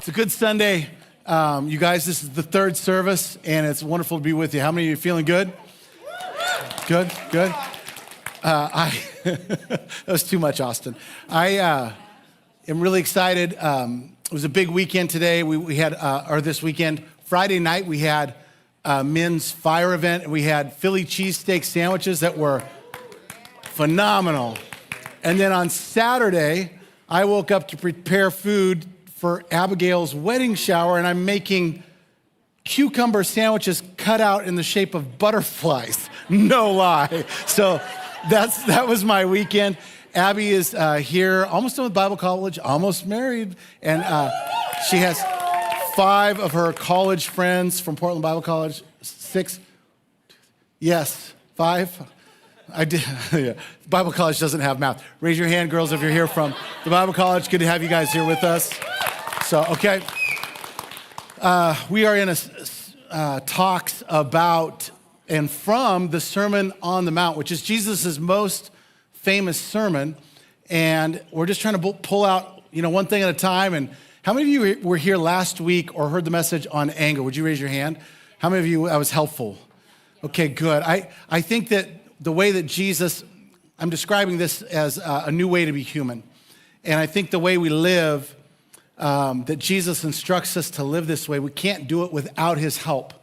It's a good Sunday. You guys, this is the third service, and it's wonderful to be with you. How many of you are feeling good? Good. That was too much, Austin. I am really excited. It was a big weekend today. We had, or this weekend, Friday night, we had a men's fire event, and we had Philly cheesesteak sandwiches that were phenomenal. And then on Saturday, I woke up to prepare food for Abigail's wedding shower, and I'm making cucumber sandwiches cut out in the shape of butterflies. No lie. So that was my weekend. Abby is here, almost done with Bible college, almost married, and she has 5 of her college friends from Portland Bible College. 6? Yes, 5? I did. Yeah. Bible college doesn't have math. Raise your hand, girls, if you're here from the Bible college. Good to have you guys here with us. So, okay. We are in a talks about and from the Sermon on the Mount, which is Jesus' most famous sermon. And we're just trying to pull out, one thing at a time. And how many of you were here last week or heard the message on anger? Would you raise your hand? How many of you, that was helpful? Okay, good. I think that the way that Jesus, I'm describing this as a new way to be human. And I think the way we live, that Jesus instructs us to live this way, we can't do it without his help.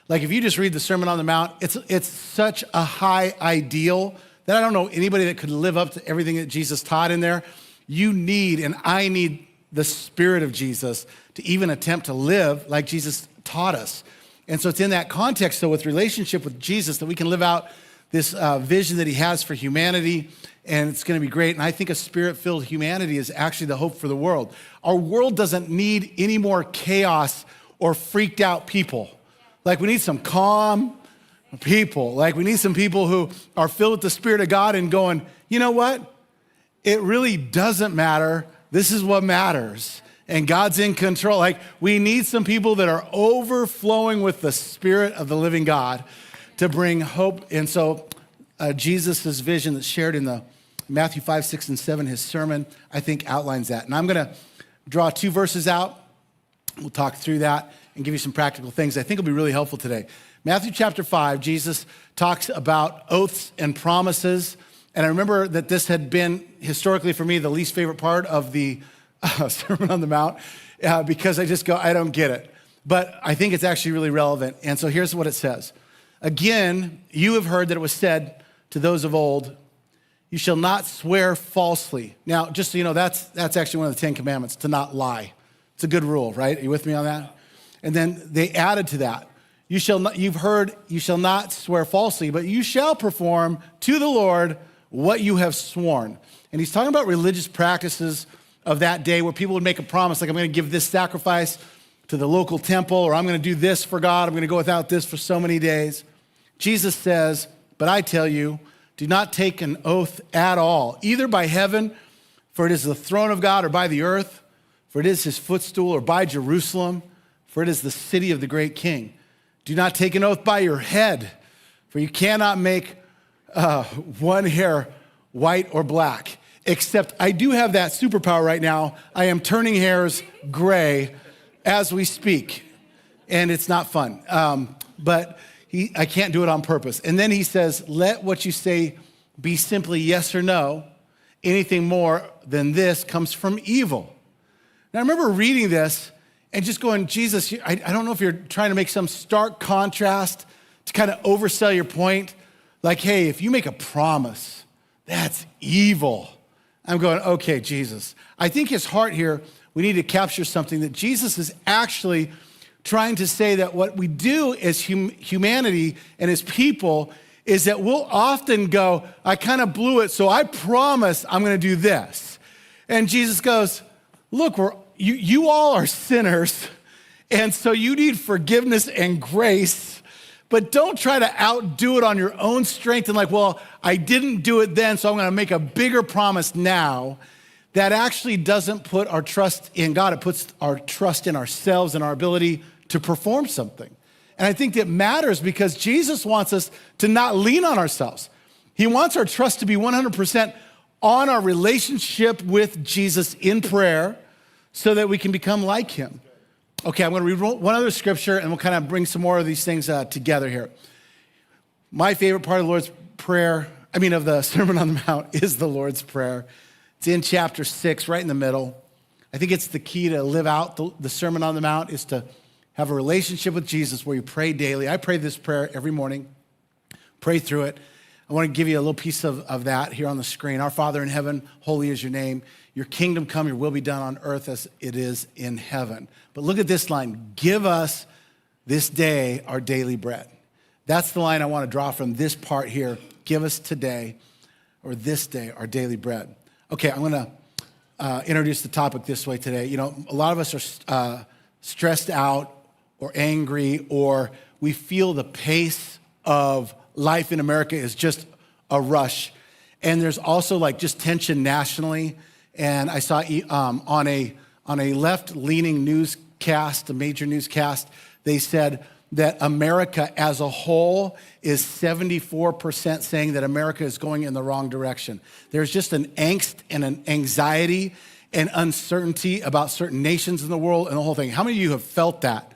Like if you just read the Sermon on the Mount, it's such a high ideal that I don't know anybody that could live up to everything that Jesus taught in there. You need, and I need the Spirit of Jesus to even attempt to live like Jesus taught us. And so it's in that context, so with relationship with Jesus, that we can live out this vision that he has for humanity, and it's gonna be great. And I think a spirit-filled humanity is actually the hope for the world. Our world doesn't need any more chaos or freaked out people. Like we need some calm people. Like we need some people who are filled with the Spirit of God and going, you know what? It really doesn't matter. This is what matters. And God's in control. Like we need some people that are overflowing with the Spirit of the living God to bring hope. And so Jesus' vision that's shared in the Matthew 5, 6, and 7, his sermon, I think outlines that. And I'm gonna draw 2 verses out. We'll talk through that and give you some practical things I think will be really helpful today. Matthew chapter 5, Jesus talks about oaths and promises. And I remember that this had been historically for me the least favorite part of the Sermon on the Mount because I just go, I don't get it. But I think it's actually really relevant. And so here's what it says. Again, you have heard that it was said to those of old, you shall not swear falsely. Now, just so you know, that's actually one of the 10 commandments, to not lie. It's a good rule, right? Are you with me on that? And then they added to that, you've heard, you shall not swear falsely, but you shall perform to the Lord what you have sworn. And he's talking about religious practices of that day where people would make a promise, like I'm gonna give this sacrifice to the local temple, or I'm gonna do this for God, I'm gonna go without this for so many days. Jesus says, but I tell you, do not take an oath at all, either by heaven, for it is the throne of God, or by the earth, for it is his footstool, or by Jerusalem, for it is the city of the great king. Do not take an oath by your head, for you cannot make one hair white or black, except I do have that superpower right now. I am turning hairs gray as we speak, and it's not fun. But I can't do it on purpose. And then he says, let what you say be simply yes or no. Anything more than this comes from evil. Now I remember reading this and just going, Jesus, I don't know if you're trying to make some stark contrast to kind of oversell your point. Like, hey, if you make a promise, that's evil. I'm going, okay, Jesus. I think his heart here, we need to capture something that Jesus is actually trying to say that what we do as humanity and as people is that we'll often go, I kind of blew it, so I promise I'm gonna do this. And Jesus goes, look, you all are sinners, and so you need forgiveness and grace, but don't try to outdo it on your own strength and like, well, I didn't do it then, so I'm gonna make a bigger promise now. That actually doesn't put our trust in God, it puts our trust in ourselves and our ability to perform something. And I think that matters because Jesus wants us to not lean on ourselves. He wants our trust to be 100% on our relationship with Jesus in prayer so that we can become like him. Okay, I'm going to read one other scripture, and we'll kind of bring some more of these things together here. My favorite part of the Lord's Prayer, of the Sermon on the Mount, is the Lord's Prayer. It's in chapter 6, right in the middle. I think it's the key to live out the Sermon on the Mount is to have a relationship with Jesus where you pray daily. I pray this prayer every morning, pray through it. I want to give you a little piece of that here on the screen. Our Father in heaven, holy is your name. Your kingdom come, your will be done on earth as it is in heaven. But look at this line, give us this day our daily bread. That's the line I want to draw from this part here. Give us today, or this day, our daily bread. Okay, I'm going to introduce the topic this way today. A lot of us are stressed out or angry, or we feel the pace of life in America is just a rush. And there's also just tension nationally. And I saw on a left-leaning newscast, a major newscast, they said that America as a whole is 74% saying that America is going in the wrong direction. There's just an angst and an anxiety and uncertainty about certain nations in the world and the whole thing. How many of you have felt that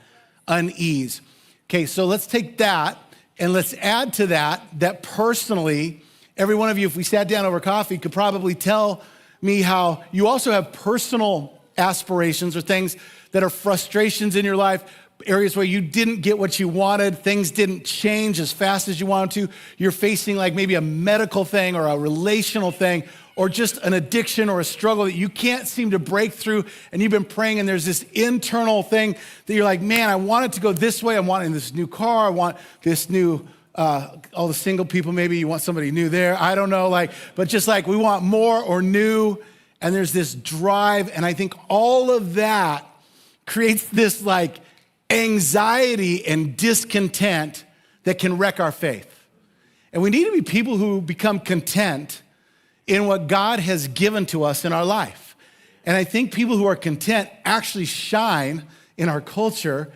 unease? Okay, so let's take that and let's add to that personally, every one of you, if we sat down over coffee, could probably tell me how you also have personal aspirations or things that are frustrations in your life, areas where you didn't get what you wanted, things didn't change as fast as you wanted to. You're facing maybe a medical thing or a relational thing or just an addiction or a struggle that you can't seem to break through, and you've been praying, and there's this internal thing that you're like, man, I want it to go this way. I'm wanting this new car. I want this new, all the single people, maybe you want somebody new there. I don't know, but just we want more or new, and there's this drive, and I think all of that creates this anxiety and discontent that can wreck our faith. And we need to be people who become content in what God has given to us in our life. And I think people who are content actually shine in our culture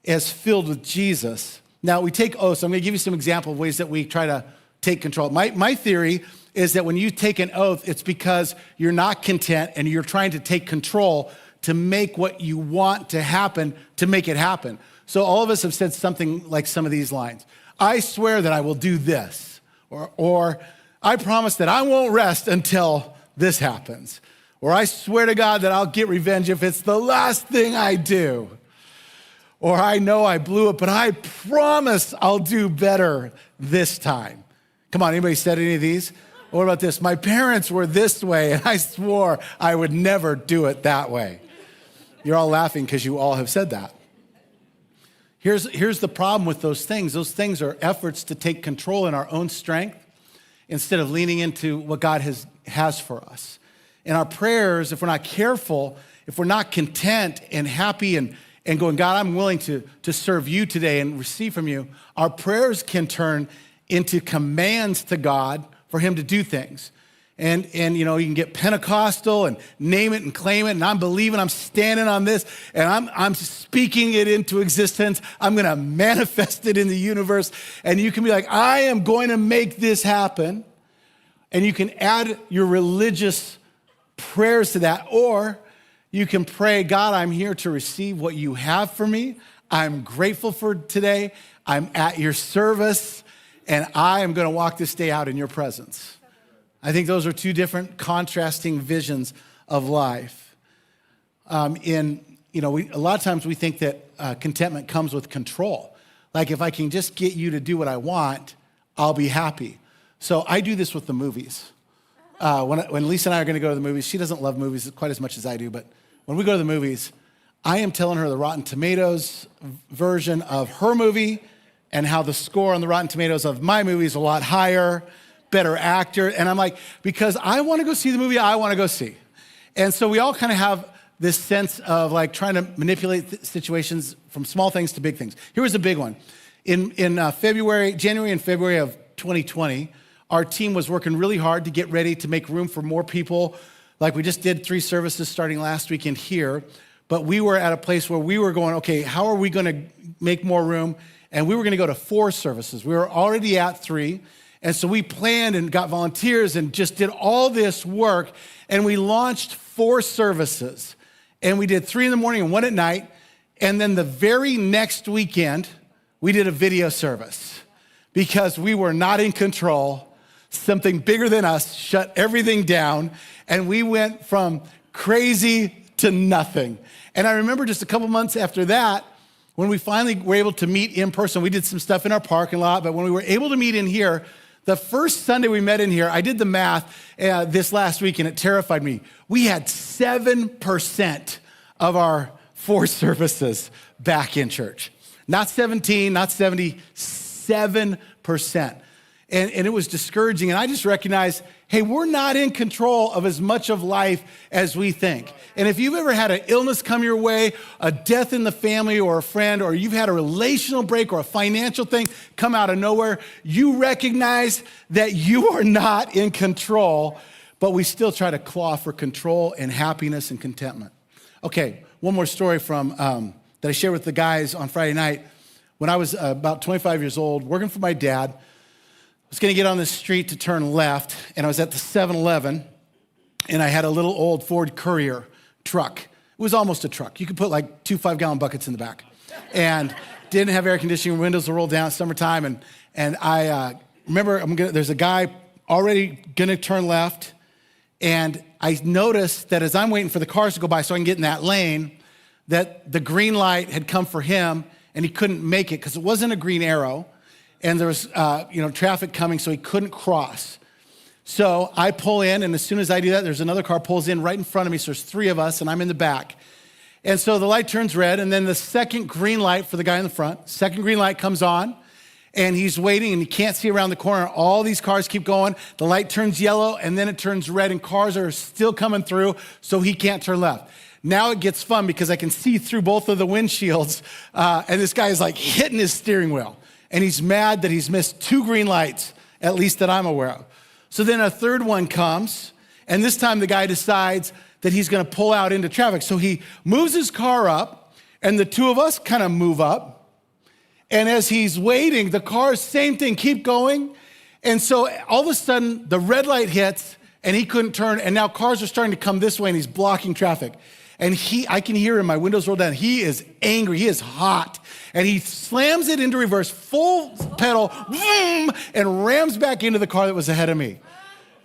as filled with Jesus. Now, we take oaths. I'm going to give you some example of ways that we try to take control. My theory is that when you take an oath, it's because you're not content and you're trying to take control to make what you want to happen, to make it happen. So all of us have said something like some of these lines. I swear that I will do this, or I promise that I won't rest until this happens. Or I swear to God that I'll get revenge if it's the last thing I do. Or I know I blew it, but I promise I'll do better this time. Come on, anybody said any of these? What about this? My parents were this way, and I swore I would never do it that way. You're all laughing because you all have said that. Here's the problem with those things. Those things are efforts to take control in our own strength instead of leaning into what God has for us. And our prayers, if we're not careful, if we're not content and happy and going, God, I'm willing to serve you today and receive from you, our prayers can turn into commands to God for him to do things. And you can get Pentecostal and name it and claim it, and I'm believing, I'm standing on this, and I'm speaking it into existence. I'm going to manifest it in the universe. And you can be like, I am going to make this happen. And you can add your religious prayers to that, or you can pray, God, I'm here to receive what you have for me. I'm grateful for today. I'm at your service, and I am going to walk this day out in your presence. I think those are two different contrasting visions of life. A lot of times we think that contentment comes with control. Like if I can just get you to do what I want, I'll be happy. So I do this with the movies. When Lisa and I are going to go to the movies, she doesn't love movies quite as much as I do, but when we go to the movies, I am telling her the Rotten Tomatoes version of her movie and how the score on the Rotten Tomatoes of my movie is a lot higher, better actor. And I'm like, because I want to go see the movie I want to go see. And so we all kind of have this sense of trying to manipulate situations from small things to big things. Here was a big one. In January and February of 2020, our team was working really hard to get ready to make room for more people. We just did 3 services starting last weekend here, but we were at a place where we were going, okay, how are we going to make more room? And we were going to go to 4 services. We were already at 3. And so we planned and got volunteers and just did all this work. And we launched 4 services. And we did 3 in the morning and 1 at night. And then the very next weekend, we did a video service because we were not in control. Something bigger than us shut everything down, and we went from crazy to nothing. And I remember just a couple months after that, when we finally were able to meet in person, we did some stuff in our parking lot, but when we were able to meet in here, the first Sunday we met in here, I did the math this last week, and it terrified me. We had 7% of our 4 services back in church. Not 17, not 70, 7%. And it was discouraging. And I just recognized, hey, we're not in control of as much of life as we think. And if you've ever had an illness come your way, a death in the family or a friend, or you've had a relational break or a financial thing come out of nowhere, you recognize that you are not in control, but we still try to claw for control and happiness and contentment. Okay, one more story from that I shared with the guys on Friday night. When I was about 25 years old, working for my dad, I was gonna get on this street to turn left, and I was at the 7-Eleven, and I had a little old Ford Courier truck. It was almost a truck. You could put like 2 5-gallon buckets in the back. And didn't have air conditioning, windows were rolled down, it's summertime, and I remember there's a guy already gonna turn left, and I noticed that as I'm waiting for the cars to go by so I can get in that lane, that the green light had come for him, and he couldn't make it because it wasn't a green arrow. And there was, traffic coming, so he couldn't cross. So I pull in, and as soon as I do that, there's another car pulls in right in front of me, so there's 3 of us, and I'm in the back. And so the light turns red, and then the second green light for the guy in the front, second green light comes on, and he's waiting, and he can't see around the corner. All these cars keep going. The light turns yellow, and then it turns red, and cars are still coming through, so he can't turn left. Now it gets fun because I can see through both of the windshields, and this guy is like hitting his steering wheel. And he's mad that he's missed 2 green lights, at least that I'm aware of. So then a third one comes, and this time the guy decides that he's gonna pull out into traffic. So he moves his car up, and the 2 of us kind of move up. And as he's waiting, the cars, same thing, keep going. And so all of a sudden, the red light hits, and he couldn't turn, and now cars are starting to come this way, and he's blocking traffic. And I can hear him, my windows roll down. He is angry, he is hot. And he slams it into reverse, full pedal, boom, and rams back into the car that was ahead of me.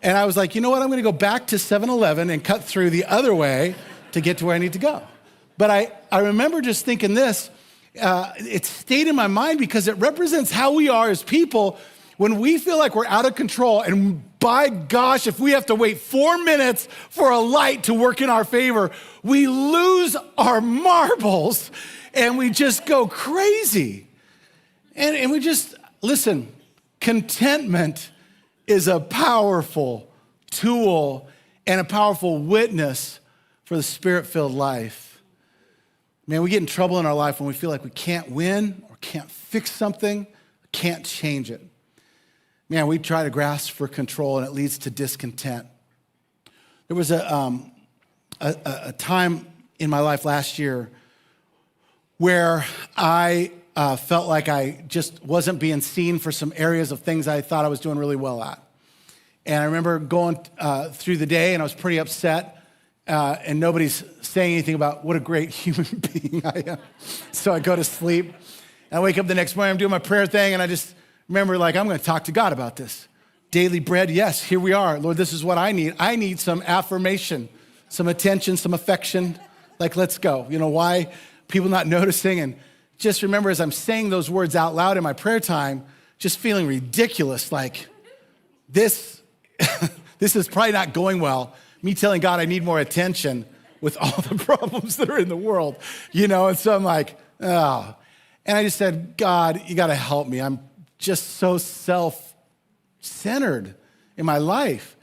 And I was like, you know what, I'm gonna go back to 7-Eleven and cut through the other way to get to where I need to go. But I remember just thinking this, it stayed in my mind because it represents how we are as people when we feel like we're out of control, and by gosh, if we have to wait 4 minutes for a light to work in our favor, we lose our marbles and we just go crazy. And we just, listen, contentment is a powerful tool and a powerful witness for the Spirit-filled life. Man, we get in trouble in our life when we feel like we can't win or can't fix something, can't change it. Man, we try to grasp for control, and it leads to discontent. There was a time in my life last year where I felt like I just wasn't being seen for some areas of things I thought I was doing really well at. And I remember going through the day, and I was pretty upset, and nobody's saying anything about what a great human being I am. So I go to sleep, and I wake up the next morning, I'm doing my prayer thing, and I just remember, like, I'm gonna talk to God about this. Daily bread, yes, here we are. Lord, this is what I need. I need some affirmation, some attention, some affection. Like, let's go. You know, why people not noticing? And just remember, as I'm saying those words out loud in my prayer time, just feeling ridiculous, like this, this is probably not going well. Me telling God I need more attention with all the problems that are in the world, you know? And so I'm like, oh. And I just said, God, you gotta help me. I'm just so self-centered in my life.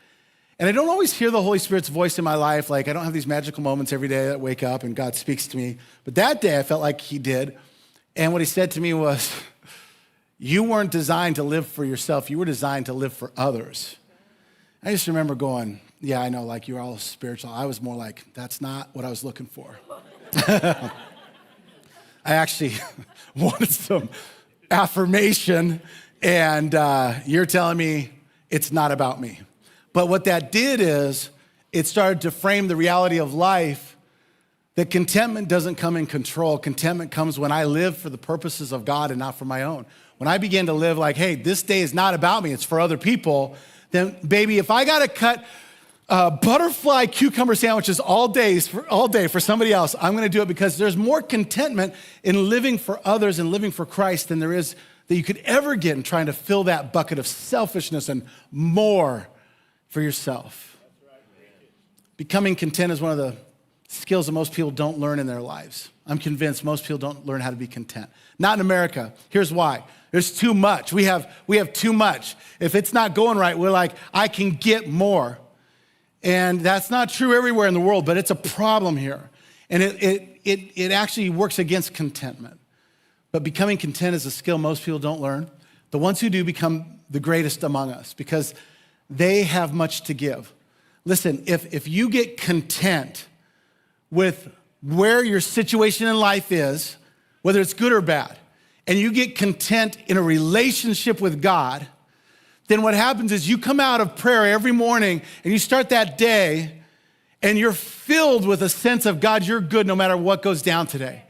And I don't always hear the Holy Spirit's voice in my life. Like, I don't have these magical moments every day that I wake up and God speaks to me. But that day I felt like he did. And what he said to me was, you weren't designed to live for yourself. You were designed to live for others. I just remember going, yeah, I know, like, you're all spiritual. I was more like, that's not what I was looking for. I actually wanted some affirmation, and you're telling me it's not about me. But what that did is it started to frame the reality of life That contentment doesn't come in control. Contentment comes when I live for the purposes of God and not for my own. When I begin to live like, hey, this day is not about me, it's for other people, then baby, if I gotta cut butterfly cucumber sandwiches all day for somebody else, I'm gonna do it, because there's more contentment in living for others and living for Christ than there is that you could ever get in trying to fill that bucket of selfishness and more for yourself. Becoming content is one of the skills that most people don't learn in their lives. I'm convinced most people don't learn how to be content. Not in America. Here's why. There's too much. We have too much. If it's not going right, we're like, I can get more. And that's not true everywhere in the world, but it's a problem here. And it actually works against contentment. But becoming content is a skill most people don't learn. The ones who do become the greatest among us because they have much to give. Listen, if you get content with where your situation in life is, whether it's good or bad, and you get content in a relationship with God, then what happens is you come out of prayer every morning and you start that day and you're filled with a sense of, God, you're good no matter what goes down today.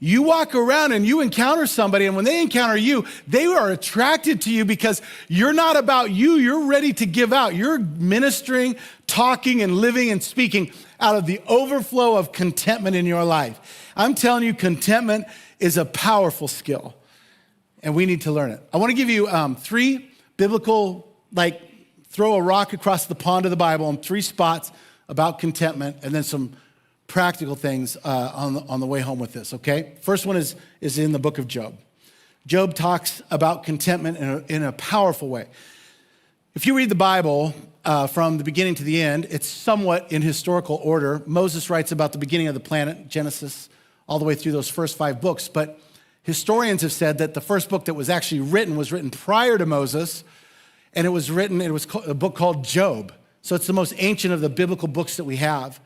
You walk around and you encounter somebody, and when they encounter you, they are attracted to you because you're not about you, you're ready to give out. You're ministering, talking, and living and speaking out of the overflow of contentment in your life. I'm telling you, contentment is a powerful skill, and we need to learn it. I want to give you 3 biblical, throw a rock across the pond of the Bible in 3 spots about contentment, and then some practical things on the way home with this, okay? First one is in the book of Job. Job talks about contentment in a powerful way. If you read the Bible from the beginning to the end, it's somewhat in historical order. Moses writes about the beginning of the planet, Genesis, all the way through those first 5 books. But historians have said that the first book that was actually written was written prior to Moses, and it was a book called Job. So it's the most ancient of the biblical books that we have.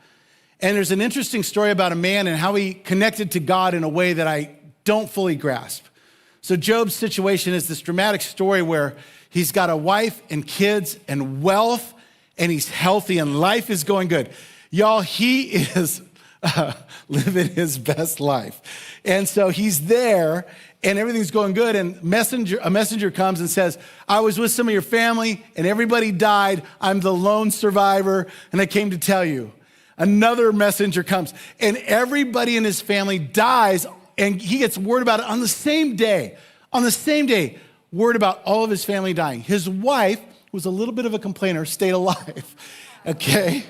And there's an interesting story about a man and how he connected to God in a way that I don't fully grasp. So Job's situation is this dramatic story where he's got a wife and kids and wealth, and he's healthy and life is going good. Y'all, he is living his best life. And so he's there and everything's going good, and a messenger comes and says, I was with some of your family and everybody died. I'm the lone survivor and I came to tell you. Another messenger comes and everybody in his family dies, and he gets word about it on the same day. On the same day, word about all of his family dying. His wife, who was a little bit of a complainer, stayed alive, okay?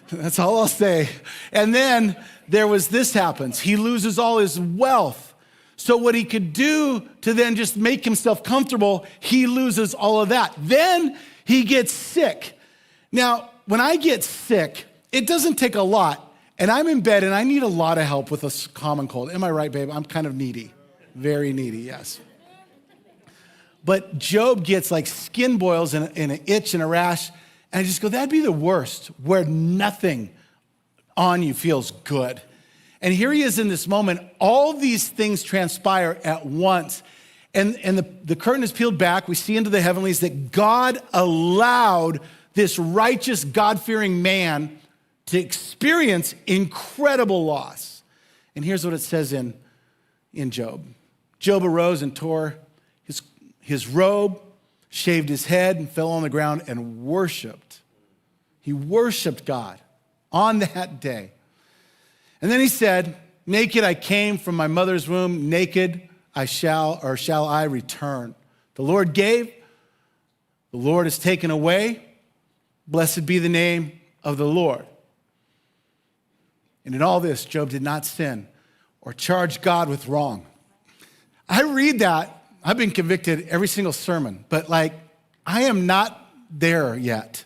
That's all I'll say. And then this happens. He loses all his wealth. So what he could do to then just make himself comfortable, he loses all of that. Then he gets sick. Now, when I get sick, it doesn't take a lot, and I'm in bed and I need a lot of help with a common cold. Am I right, babe? I'm kind of needy, very needy, yes. But Job gets like skin boils and an itch and a rash, and I just go, that'd be the worst, where nothing on you feels good. And here he is in this moment. All these things transpire at once, and the curtain is peeled back. We see into the heavenlies that God allowed this righteous, God-fearing man to experience incredible loss. And here's what it says in Job. Job arose and tore his robe, shaved his head, and fell on the ground and worshiped. He worshiped God on that day. And then he said, naked I came from my mother's womb, naked shall I return. The Lord gave, the Lord has taken away. Blessed be the name of the Lord. And in all this, Job did not sin or charge God with wrong. I read that. I've been convicted every single sermon, but I am not there yet.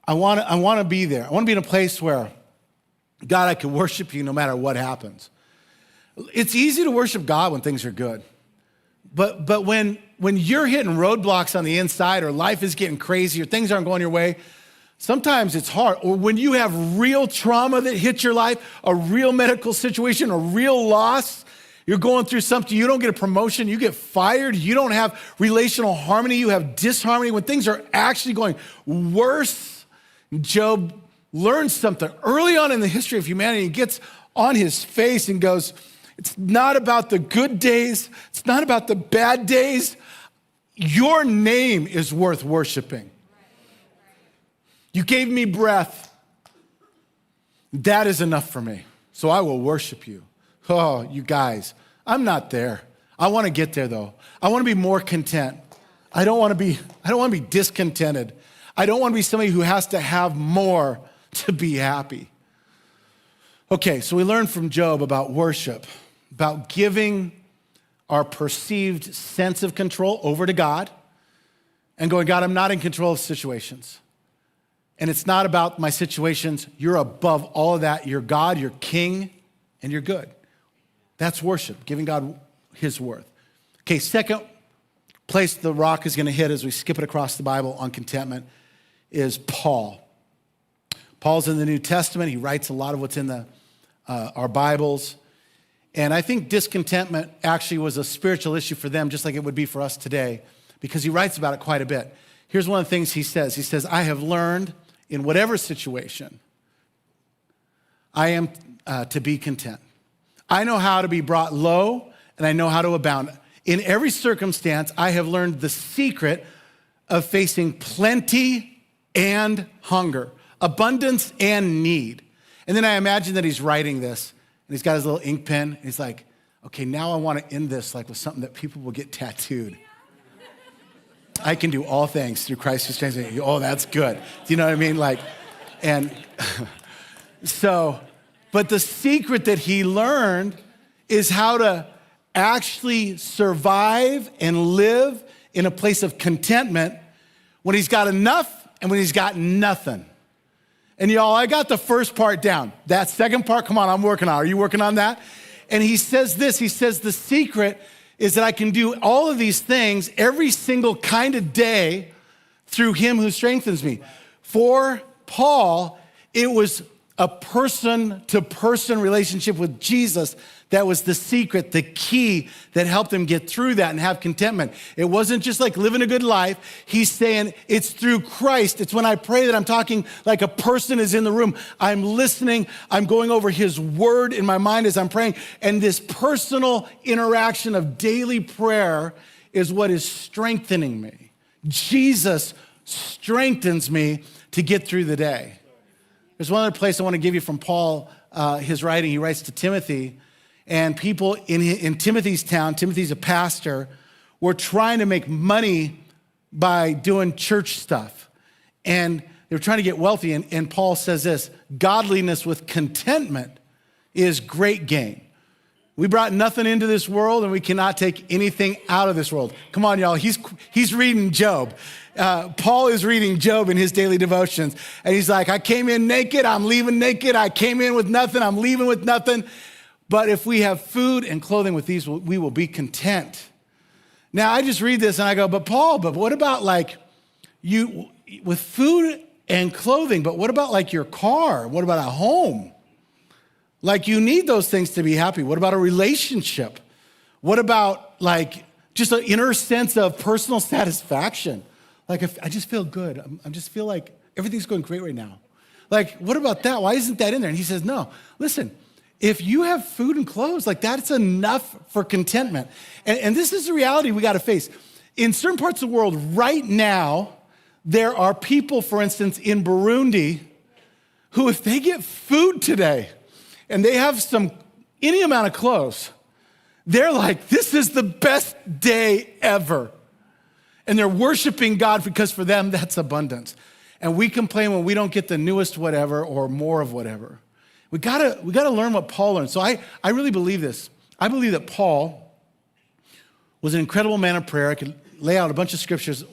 I want to be there. I want to be in a place where, God, I can worship you no matter what happens. It's easy to worship God when things are good. But when you're hitting roadblocks on the inside, or life is getting crazy, or things aren't going your way, sometimes it's hard. Or when you have real trauma that hits your life, a real medical situation, a real loss, you're going through something, you don't get a promotion, you get fired, you don't have relational harmony, you have disharmony. When things are actually going worse, Job learns something early on in the history of humanity. He gets on his face and goes, it's not about the good days. It's not about the bad days. Your name is worth worshiping. You gave me breath. That is enough for me. So I will worship you. Oh, you guys, I'm not there. I want to get there though. I want to be more content. I don't want to be discontented. I don't want to be somebody who has to have more to be happy. Okay, so we learned from Job about worship, about giving our perceived sense of control over to God and going, God, I'm not in control of situations. And it's not about my situations. You're above all of that. You're God, you're King, and you're good. That's worship, giving God his worth. Okay, second place the rock is going to hit as we skip it across the Bible on contentment is Paul. Paul's in the New Testament. He writes a lot of what's in our Bibles. And I think discontentment actually was a spiritual issue for them, just like it would be for us today, because he writes about it quite a bit. Here's one of the things he says. He says, I have learned in whatever situation, I am to be content. I know how to be brought low, and I know how to abound. In every circumstance, I have learned the secret of facing plenty and hunger, abundance and need. And then I imagine that he's writing this, and he's got his little ink pen, and he's like, okay, now I want to end this like with something that people will get tattooed. I can do all things through Christ who strengthens me. Oh, that's good. Do you know what I mean? But the secret that he learned is how to actually survive and live in a place of contentment when he's got enough and when he's got nothing. And y'all, I got the first part down. That second part, come on, I'm working on it. Are you working on that? And he says this, he says the secret is that I can do all of these things every single kind of day through him who strengthens me. For Paul, it was a person-to-person relationship with Jesus that was the secret, the key that helped him get through that and have contentment. It wasn't just like living a good life. He's saying it's through Christ. It's when I pray that I'm talking like a person is in the room. I'm listening. I'm going over his word in my mind as I'm praying. And this personal interaction of daily prayer is what is strengthening me. Jesus strengthens me to get through the day. There's one other place I want to give you from Paul, his writing. He writes to Timothy. And people in Timothy's town, Timothy's a pastor, were trying to make money by doing church stuff. And they were trying to get wealthy. And Paul says this, godliness with contentment is great gain. We brought nothing into this world and we cannot take anything out of this world. Come on, y'all. He's reading Job. Paul is reading Job in his daily devotions. And he's like, I came in naked, I'm leaving naked. I came in with nothing, I'm leaving with nothing. But if we have food and clothing with these, we will be content. Now, I just read this and I go, but Paul, but what about like you with food and clothing, but what about like your car? What about a home? Like you need those things to be happy. What about a relationship? What about like just an inner sense of personal satisfaction? Like if I just feel good. I just feel like everything's going great right now. Like, what about that? Why isn't that in there? And he says, no, listen, if you have food and clothes, like that's enough for contentment. And this is the reality we got to face. In certain parts of the world right now, there are people, for instance, in Burundi, who if they get food today and they have any amount of clothes, they're like, this is the best day ever. And they're worshiping God because for them, that's abundance. And we complain when we don't get the newest whatever or more of whatever. We gotta learn what Paul learned. So I really believe this. I believe that Paul was an incredible man of prayer. I could lay out a bunch of scriptures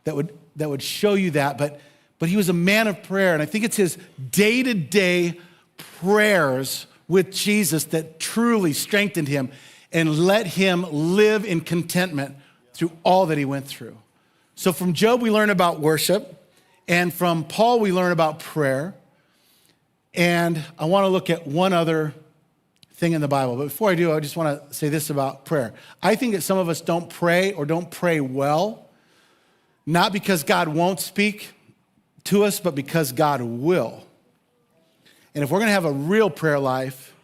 that would show you that, but he was a man of prayer, and I think it's his day-to-day prayers with Jesus that truly strengthened him and let him live in contentment through all that he went through. So from Job, we learn about worship, and from Paul, we learn about prayer. And I want to look at one other thing in the Bible. But before I do, I just want to say this about prayer. I think that some of us don't pray or don't pray well, not because God won't speak to us, but because God will. And if we're going to have a real prayer life,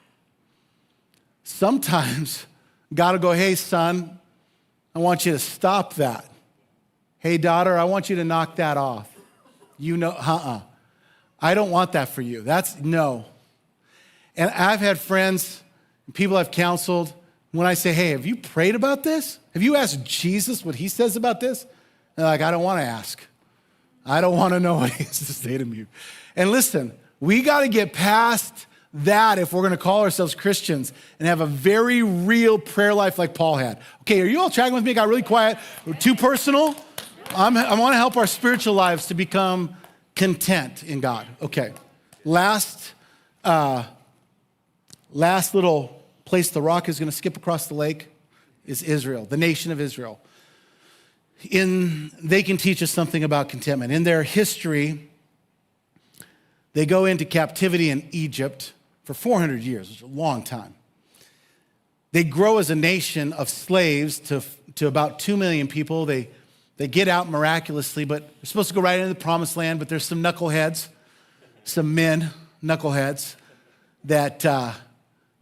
sometimes God will go, hey, son, I want you to stop that. Hey, daughter, I want you to knock that off. You know, I don't want that for you. That's no. And I've had friends, people I've counseled, when I say, hey, have you prayed about this? Have you asked Jesus what he says about this? They're like, I don't want to ask. I don't want to know what he has to say to me. And listen, we got to get past that if we're going to call ourselves Christians and have a very real prayer life like Paul had. Okay, are you all tracking with me? Got really quiet. Too personal? I want to help our spiritual lives to become content in God. Okay, last little place the rock is going to skip across the lake is Israel, the nation of Israel. They can teach us something about contentment. In their history, they go into captivity in Egypt for 400 years, which is a long time. They grow as a nation of slaves to about 2 million people. They get out miraculously, but they're supposed to go right into the promised land, but there's some knuckleheads, some men, knuckleheads, that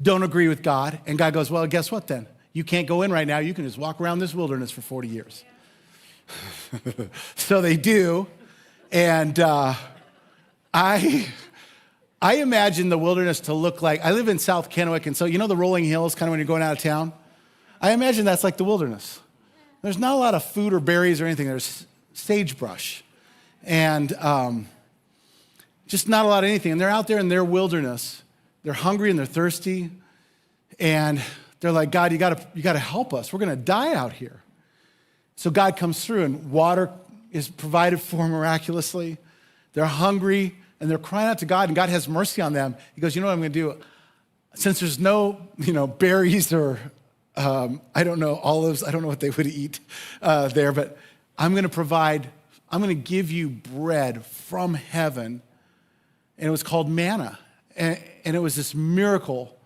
don't agree with God. And God goes, well, guess what then? You can't go in right now. You can just walk around this wilderness for 40 years. So they do. And I imagine the wilderness to look like, I live in South Kennewick, and so you know the rolling hills, kind of when you're going out of town? I imagine that's like the wilderness. There's not a lot of food or berries or anything. There's sagebrush and just not a lot of anything. And they're out there in their wilderness. They're hungry and they're thirsty. And they're like, God, you gotta help us. We're going to die out here. So God comes through and water is provided for miraculously. They're hungry and they're crying out to God, and God has mercy on them. He goes, you know what I'm going to do? Since there's no, berries or I don't know, olives, I don't know what they would eat there, but I'm going to give you bread from heaven. And it was called manna. And it was this miracle.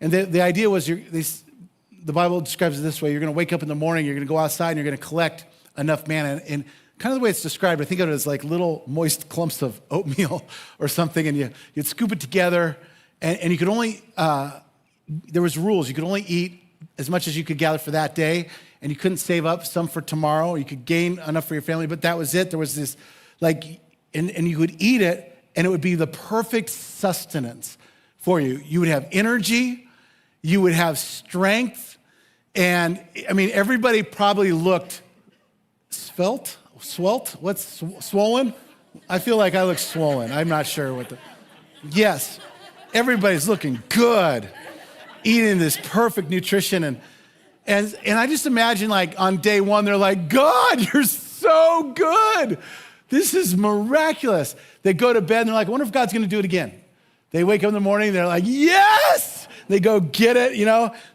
And the idea was, the Bible describes it this way: you're going to wake up in the morning, you're going to go outside, and you're going to collect enough manna. And kind of the way it's described, I think of it as like little moist clumps of oatmeal or something, and you'd scoop it together, and you could only, there was rules. You could only eat as much as you could gather for that day, and you couldn't save up some for tomorrow. You could gain enough for your family, but that was it. There was this, and you would eat it, and it would be the perfect sustenance for you. You would have energy, you would have strength, and everybody probably looked svelte? What's swollen? I feel like I look swollen. I'm not sure yes, everybody's looking good, eating this perfect nutrition. And I just imagine, like, on day one, they're like, God, you're so good. This is miraculous. They go to bed and they're like, I wonder if God's going to do it again. They wake up in the morning, they're like, yes! They go get it,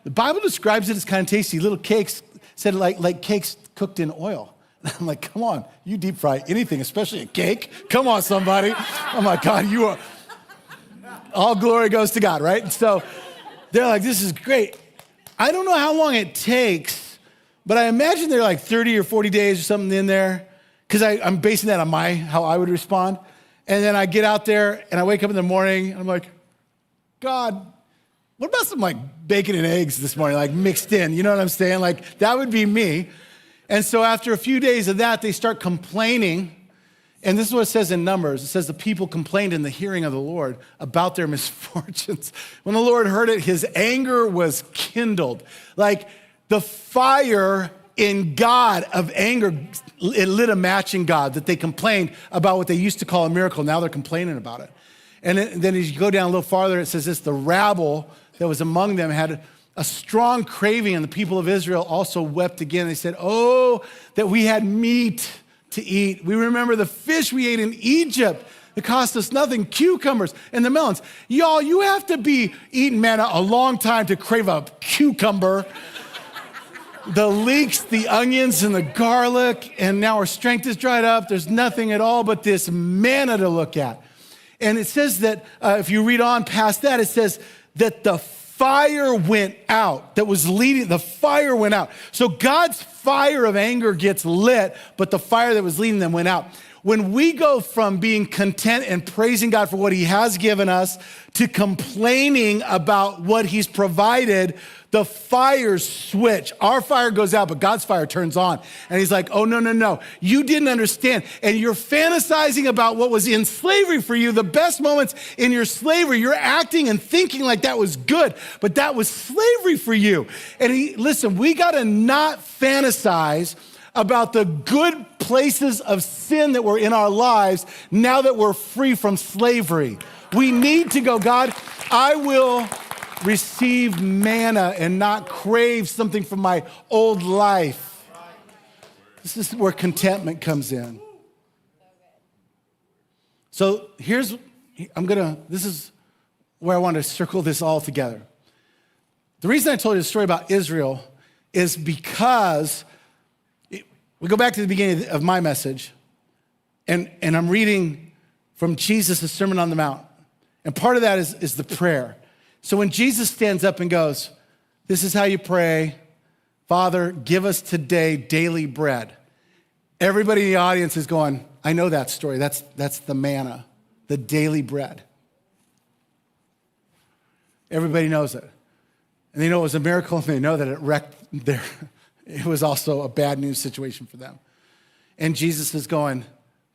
The Bible describes it as kind of tasty. Little cakes, said like cakes cooked in oil. And I'm like, come on, you deep fry anything, especially a cake. Come on, somebody. Oh my God, you are, all glory goes to God, right? And so they're like, this is great. I don't know how long it takes, but I imagine they're like 30 or 40 days or something in there, because I'm basing that on how I would respond. And then I get out there and I wake up in the morning and I'm like, God, what about some like bacon and eggs this morning, like mixed in? You know what I'm saying? Like, that would be me. And so after a few days of that, they start complaining. And this is what it says in Numbers. It says the people complained in the hearing of the Lord about their misfortunes. When the Lord heard it, his anger was kindled. Like the fire in God of anger, it lit a match in God, that they complained about what they used to call a miracle. Now they're complaining about it. And then as you go down a little farther, it says this: the rabble that was among them had a strong craving, and the people of Israel also wept again. They said, oh, that we had meat to eat. We remember the fish we ate in Egypt. It cost us nothing, cucumbers and the melons. Y'all, you have to be eating manna a long time to crave a cucumber. The leeks, the onions, and the garlic, and now our strength is dried up. There's nothing at all but this manna to look at. And it says that, if you read on past that, it says that the fire went out that was leading, the fire went out. So God's fire of anger gets lit, but the fire that was leading them went out. When we go from being content and praising God for what he has given us to complaining about what he's provided, the fires switch. Our fire goes out, but God's fire turns on. And he's like, oh, no. You didn't understand. And you're fantasizing about what was in slavery for you, the best moments in your slavery. You're acting and thinking like that was good, but that was slavery for you. And listen, we got to not fantasize about the good places of sin that were in our lives now that we're free from slavery. We need to go, God, I will receive manna and not crave something from my old life. This is where contentment comes in. So this is where I want to circle this all together. The reason I told you the story about Israel is because we go back to the beginning of my message, and I'm reading from Jesus' Sermon on the Mount. And part of that is the prayer. So when Jesus stands up and goes, this is how you pray, Father, give us today daily bread. Everybody in the audience is going, I know that story. That's the manna, the daily bread. Everybody knows it. And they know it was a miracle, and they know that it wrecked it was also a bad news situation for them. And Jesus is going,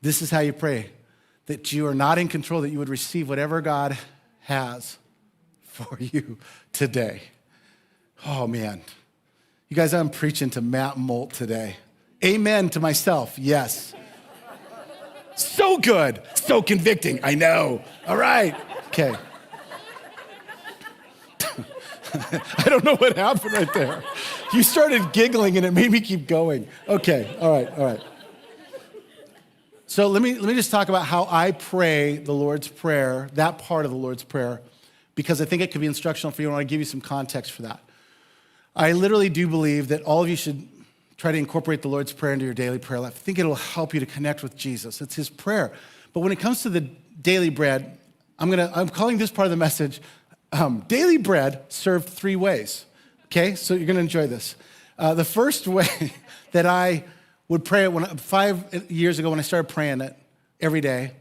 this is how you pray, that you are not in control, that you would receive whatever God has for you today. Oh, man. You guys, I'm preaching to Matt Molt today. Amen to myself, yes. So good, so convicting, I know. All right, okay. I don't know what happened right there. You started giggling and it made me keep going. Okay, all right. So let me just talk about how I pray the Lord's Prayer, that part of the Lord's Prayer, because I think it could be instructional for you. I want to give you some context for that. I literally do believe that all of you should try to incorporate the Lord's Prayer into your daily prayer life. I think it'll help you to connect with Jesus. It's his prayer. But when it comes to the daily bread, I'm calling this part of the message, daily bread served three ways. Okay, so you're going to enjoy this. The first way that I would pray it 5 years ago when I started praying it every day,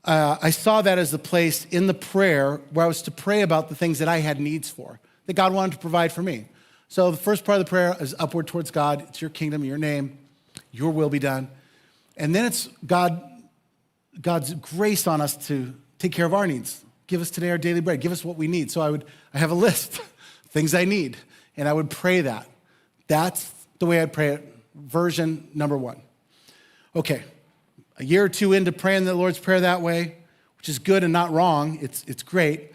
I saw that as the place in the prayer where I was to pray about the things that I had needs for, that God wanted to provide for me. So the first part of the prayer is upward towards God. It's your kingdom, your name, your will be done. And then it's God's grace on us to take care of our needs. Give us today our daily bread. Give us what we need. So I have a list of things I need, and I would pray that. That's the way I'd pray it, version number 1. Okay, a year or two into praying the Lord's Prayer that way, which is good and not wrong, it's great,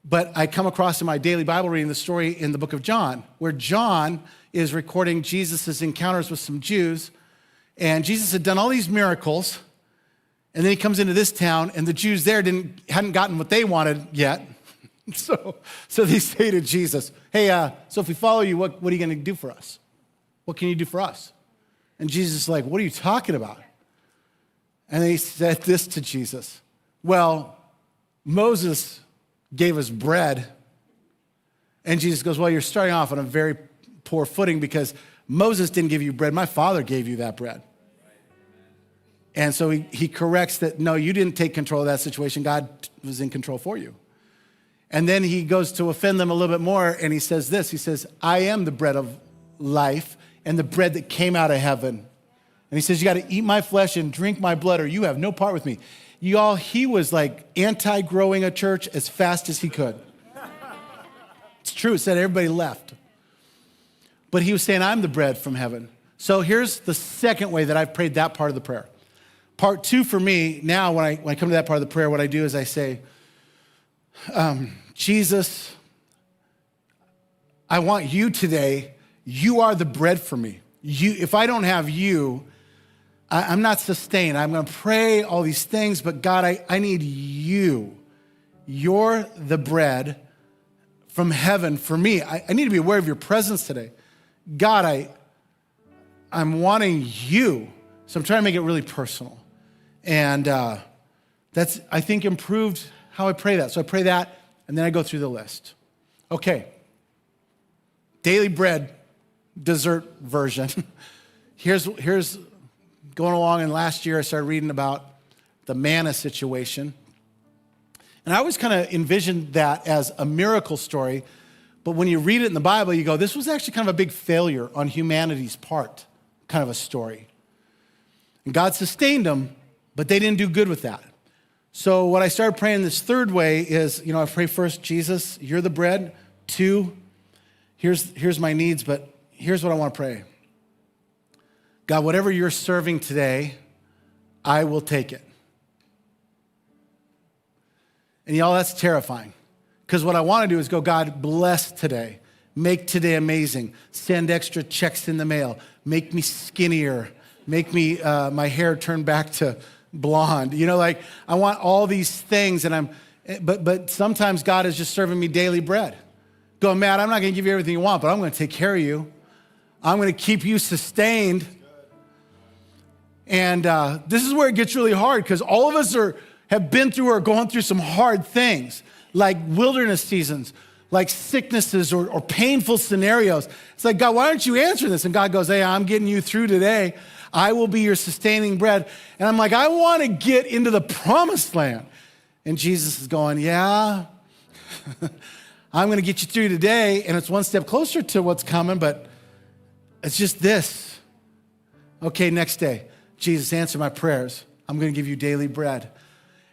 but I come across in my daily Bible reading the story in the book of John, where John is recording Jesus' encounters with some Jews, and Jesus had done all these miracles, and then he comes into this town, and the Jews there hadn't gotten what they wanted yet. So they say to Jesus, hey, so if we follow you, what are you going to do for us? What can you do for us? And Jesus is like, what are you talking about? And they said this to Jesus. Well, Moses gave us bread. And Jesus goes, well, you're starting off on a very poor footing because Moses didn't give you bread. My Father gave you that bread. And so he corrects that, no, you didn't take control of that situation. God was in control for you. And then he goes to offend them a little bit more, and he says this. He says, I am the bread of life and the bread that came out of heaven. And he says, you got to eat my flesh and drink my blood, or you have no part with me. Y'all, he was like anti-growing a church as fast as he could. It's true. It said everybody left. But he was saying, I'm the bread from heaven. So here's the second way that I've prayed that part of the prayer. Part 2 for me, now when I come to that part of the prayer, what I do is I say, Jesus, I want you today. You are the bread for me. If I don't have you, I'm not sustained. I'm going to pray all these things, but God, I need you. You're the bread from heaven for me. I need to be aware of your presence today. God, I'm wanting you. So I'm trying to make it really personal. And that's, I think, improved how I pray that. So I pray that, and then I go through the list. Okay. Daily bread, dessert version. Here's going along, and last year I started reading about the manna situation. And I always kind of envisioned that as a miracle story. But when you read it in the Bible, you go, this was actually kind of a big failure on humanity's part, kind of a story. And God sustained them, but they didn't do good with that. So what I started praying this third way is, I pray first, Jesus, you're the bread. 2, here's my needs, but here's what I want to pray. God, whatever you're serving today, I will take it. And y'all, that's terrifying. Because what I want to do is go, God, bless today. Make today amazing. Send extra checks in the mail. Make me skinnier. Make me, my hair turn back to blonde. I want all these things, but sometimes God is just serving me daily bread. Going, Matt, I'm not going to give you everything you want, but I'm going to take care of you. I'm going to keep you sustained. And this is where it gets really hard, because all of us have been through or going through some hard things, like wilderness seasons, like sicknesses or painful scenarios. It's like, God, why aren't you answering this? And God goes, hey, I'm getting you through today. I will be your sustaining bread. And I'm like, I want to get into the promised land. And Jesus is going, yeah, I'm going to get you through today. And it's one step closer to what's coming, but it's just this. Okay, next day, Jesus, answer my prayers. I'm going to give you daily bread.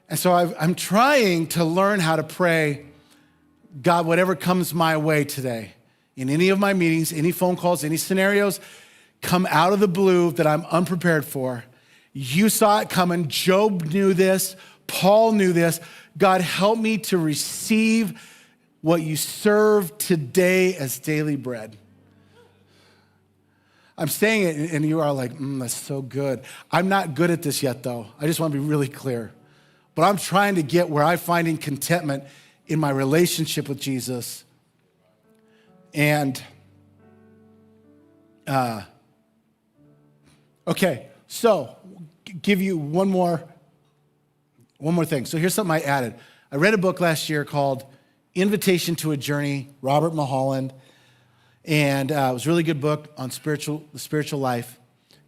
And so I'm trying to learn how to pray, God, whatever comes my way today, in any of my meetings, any phone calls, any scenarios, come out of the blue that I'm unprepared for. You saw it coming. Job knew this. Paul knew this. God, help me to receive what you serve today as daily bread. I'm saying it, and you are like, that's so good. I'm not good at this yet, though. I just want to be really clear. But I'm trying to get where I'm finding contentment in my relationship with Jesus. And, okay, so give you one more thing. So here's something I added. I read a book last year called Invitation to a Journey, Robert Mulholland. And it was a really good book on the spiritual life.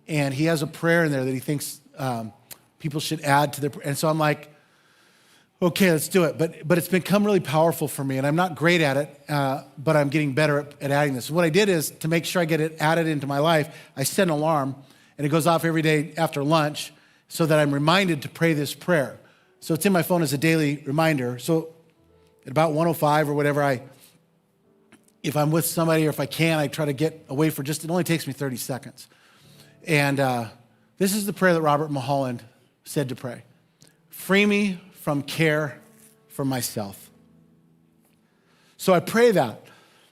And he has a prayer in there that he thinks people should add to their, and so I'm like, okay, let's do it. But it's become really powerful for me, and I'm not great at it, but I'm getting better at adding this. So what I did is, to make sure I get it added into my life, I set an alarm, and it goes off every day after lunch so that I'm reminded to pray this prayer. So it's in my phone as a daily reminder. So at about 1:05 or whatever, if I'm with somebody or if I can, I try to get away for it only takes me 30 seconds. And this is the prayer that Robert Mulholland said to pray. Free me from care for myself. So I pray that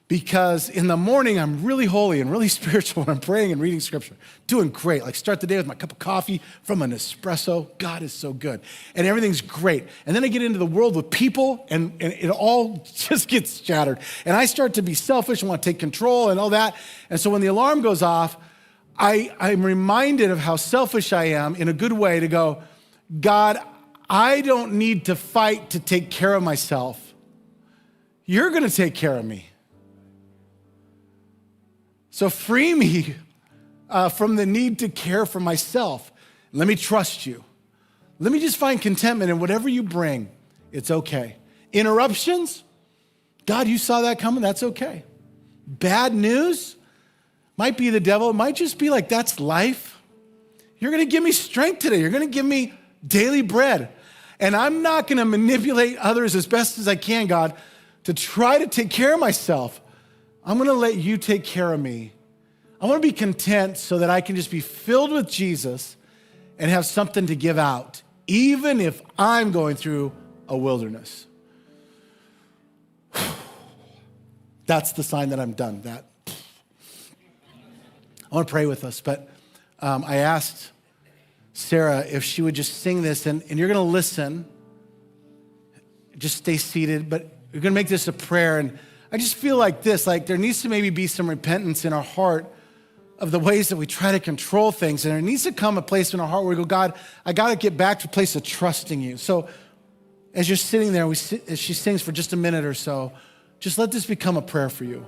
because in the morning, I'm really holy and really spiritual when I'm praying and reading scripture. Doing great. Like, start the day with my cup of coffee from an espresso. God is so good. And everything's great. And then I get into the world with people and it all just gets shattered. And I start to be selfish and want to take control and all that. And so when the alarm goes off, I'm reminded of how selfish I am in a good way to go, God, I don't need to fight to take care of myself. You're going to take care of me. So free me from the need to care for myself. Let me trust you. Let me just find contentment in whatever you bring. It's okay. Interruptions, God, you saw that coming. That's okay. Bad news might be the devil. It might just be like, that's life. You're going to give me strength today. You're going to give me daily bread. And I'm not going to manipulate others as best as I can, God, to try to take care of myself. I'm going to let you take care of me. I want to be content so that I can just be filled with Jesus and have something to give out, even if I'm going through a wilderness. That's the sign that I'm done. I want to pray with us, but I asked Sarah if she would just sing this, and you're going to listen. Just stay seated, but you're going to make this a prayer. And I just feel like this, like there needs to maybe be some repentance in our heart of the ways that we try to control things. And there needs to come a place in our heart where we go, God, I got to get back to a place of trusting you. So as you're sitting there, as she sings for just a minute or so, just let this become a prayer for you.